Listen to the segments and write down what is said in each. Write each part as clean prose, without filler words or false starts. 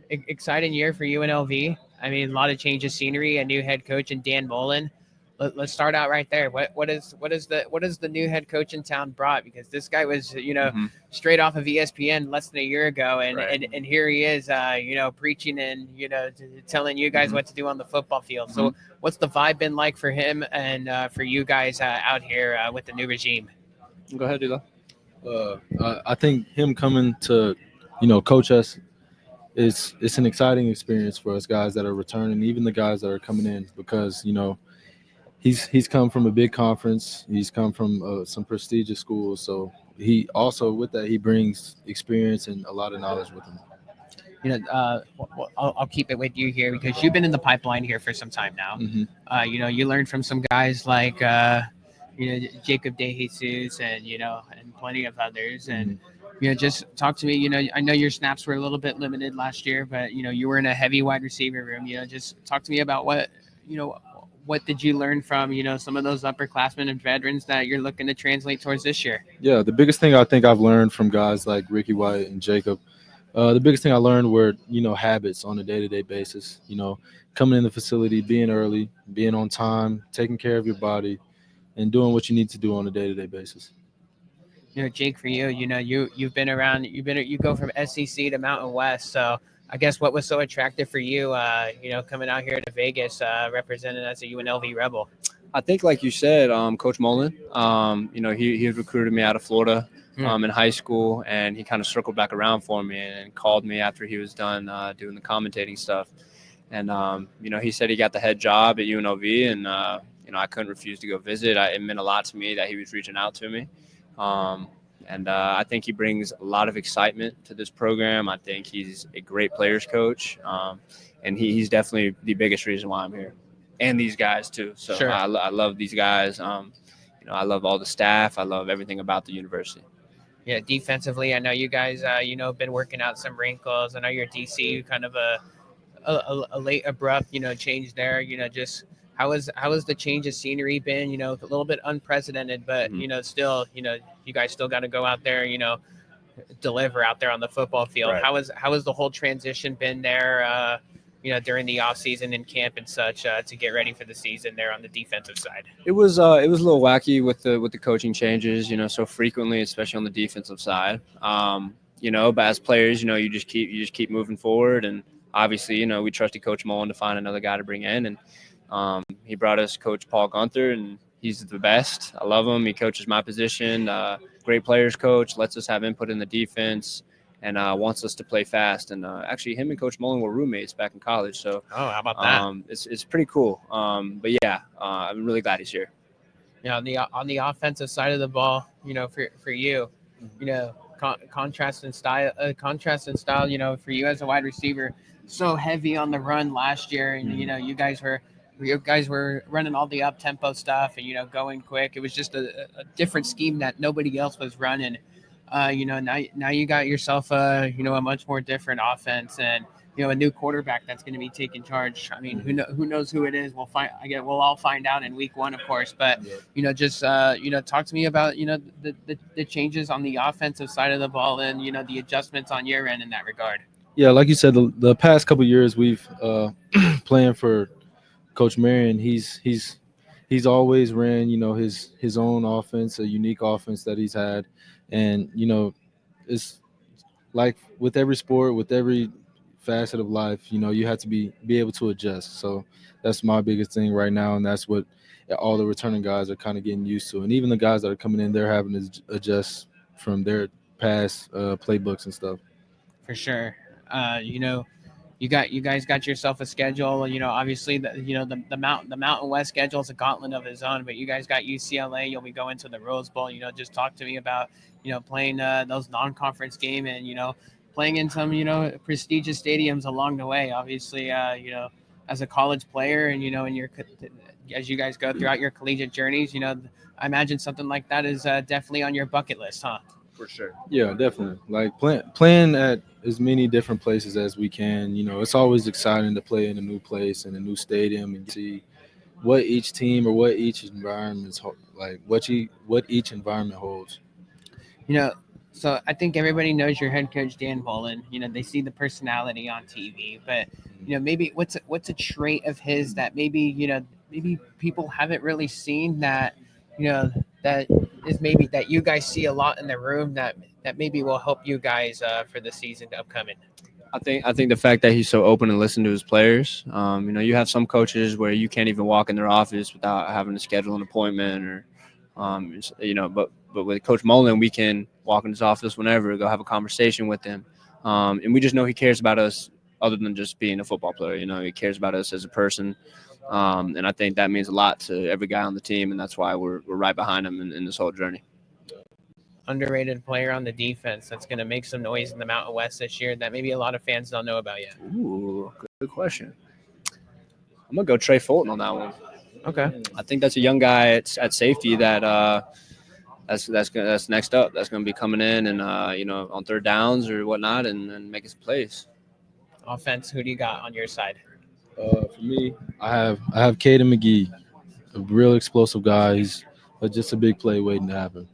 exciting year for UNLV. I mean, a lot of change of scenery, a new head coach in Dan Mullen. Let's start out right there. What is the new head coach in town brought? Because this guy was straight off of ESPN less than a year ago, and Right. and here he is, preaching and telling you guys what to do on the football field. So what's the vibe been like for him and for you guys out here with the new regime? Go ahead, Dila. I think him coming to, coach us it's an exciting experience for us guys that are returning, even the guys that are coming in, because he's come from a big conference, he's come from some prestigious schools, so he also with that he brings experience and a lot of knowledge with him. I'll keep it with you here because you've been in the pipeline here for some time now. You learned from some guys like Jacob De Jesus and and plenty of others. And just talk to me. I know your snaps were a little bit limited last year, but you were in a heavy wide receiver room. Just talk to me about what did you learn from some of those upperclassmen and veterans that you're looking to translate towards this year? Yeah, the biggest thing I think I've learned from guys like Ricky White and Jacob, the biggest thing I learned were habits on a day-to-day basis. Coming in the facility, being early, being on time, taking care of your body, and doing what you need to do on a day-to-day basis. Jake, for you, you've been around. You go from SEC to Mountain West. So I guess what was so attractive for you, coming out here to Vegas, represented as a UNLV Rebel? I think, like you said, Coach Mullen, he recruited me out of Florida in high school, and he kind of circled back around for me and called me after he was done doing the commentating stuff. And, he said he got the head job at UNLV, and, I couldn't refuse to go visit. It meant a lot to me that he was reaching out to me. And I think he brings a lot of excitement to this program. I think he's a great players coach, and he's definitely the biggest reason why I'm here. And these guys too. So Sure. I love these guys. I love all the staff. I love everything about the university. Yeah, defensively, I know you guys, been working out some wrinkles. I know your DC kind of a late abrupt, change there. Just how has the change of scenery been? A little bit unprecedented, but still, you guys still got to go out there, deliver out there on the football field. Right. How has the whole transition been there? During the off season and camp and such to get ready for the season there on the defensive side. It was a little wacky with the coaching changes, so frequently, especially on the defensive side. But as players, you just keep moving forward, and obviously, we trusted Coach Mullen to find another guy to bring in, and he brought us Coach Paul Gunther, and he's the best. I love him. He coaches my position. Great players coach, lets us have input in the defense, and wants us to play fast. And actually, him and Coach Mullen were roommates back in college. So, how about that? It's pretty cool. But yeah, I'm really glad he's here. Yeah, on the offensive side of the ball, for you, contrast in style, for you as a wide receiver, so heavy on the run last year, and you guys were running all the up tempo stuff and going quick. It was just a different scheme that nobody else was running. Now you got yourself a much more different offense and a new quarterback that's going to be taking charge. I mean, who knows who it is? We'll all find out in week one, of course. But just talk to me about the changes on the offensive side of the ball and the adjustments on your end in that regard. Yeah, like you said, the past couple of years we've playing for Coach Marion. He's always ran his own offense, a unique offense that he's had. And, it's like with every sport, with every facet of life, you have to be able to adjust. So that's my biggest thing right now. And that's what all the returning guys are kind of getting used to. And even the guys that are coming in, they're having to adjust from their past playbooks and stuff. For sure. You guys got yourself a schedule. Obviously the Mountain West schedule is a gauntlet of its own. But you guys got UCLA. You'll be going to the Rose Bowl. Just talk to me about playing those non-conference game and playing in some prestigious stadiums along the way. Obviously, as a college player and as you guys go throughout your collegiate journeys, I imagine something like that is definitely on your bucket list, huh? For sure. Yeah, definitely. Like playing at as many different places as we can. It's always exciting to play in a new place and a new stadium and see what each team or what each environment what each environment holds. So I think everybody knows your head coach Dan Mullen. You know, they see the personality on TV, but maybe what's a trait of his that maybe people haven't really seen that that is maybe that you guys see a lot in the room that maybe will help you guys for the season upcoming. I think the fact that he's so open and listen to his players. You have some coaches where you can't even walk in their office without having to schedule an appointment, or but with Coach Mullen, we can walk in his office whenever, go have a conversation with him, and we just know he cares about us other than just being a football player. He cares about us as a person, and I think that means a lot to every guy on the team, and that's why we're right behind him in this whole journey. Underrated player on the defense that's going to make some noise in the Mountain West this year that maybe a lot of fans don't know about yet. Ooh, good question. I'm gonna go Trey Fulton on that one. Okay. I think that's a young guy at safety that's next up. That's going to be coming in and on third downs or whatnot and making some plays. Offense, who do you got on your side? For me, I have Caden McGee, a real explosive guy. He's just a big play waiting to happen.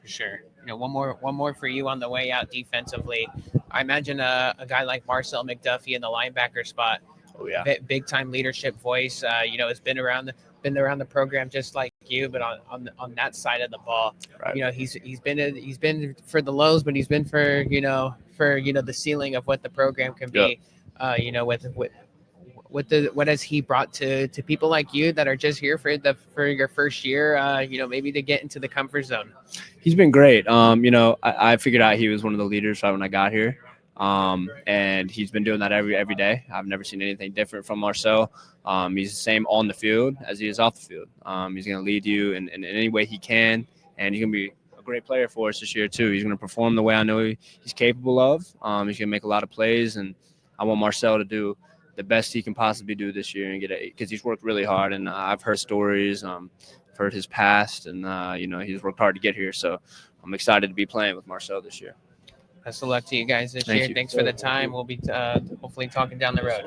For sure. One more for you on the way out defensively. I imagine a guy like Marsel McDuffie in the linebacker spot. Oh yeah, big time leadership voice. Has been around the program just like you, but on that side of the ball. Right. He's been for the lows, but he's been for the ceiling of what the program can be. Yep. What has he brought to people like you that are just here for your first year? Maybe to get into the comfort zone. He's been great. I figured out he was one of the leaders right when I got here. And he's been doing that every day. I've never seen anything different from Marcel. He's the same on the field as he is off the field. He's going to lead you in any way he can, and he's going to be a great player for us this year too. He's going to perform the way I know he's capable of. He's going to make a lot of plays, and I want Marcel to do the best he can possibly do this year and get it, because he's worked really hard, and I've heard stories, heard his past, and he's worked hard to get here. So I'm excited to be playing with Marcel this year. Best of luck to you guys this year. You. Thanks for the time. We'll be hopefully talking down the road.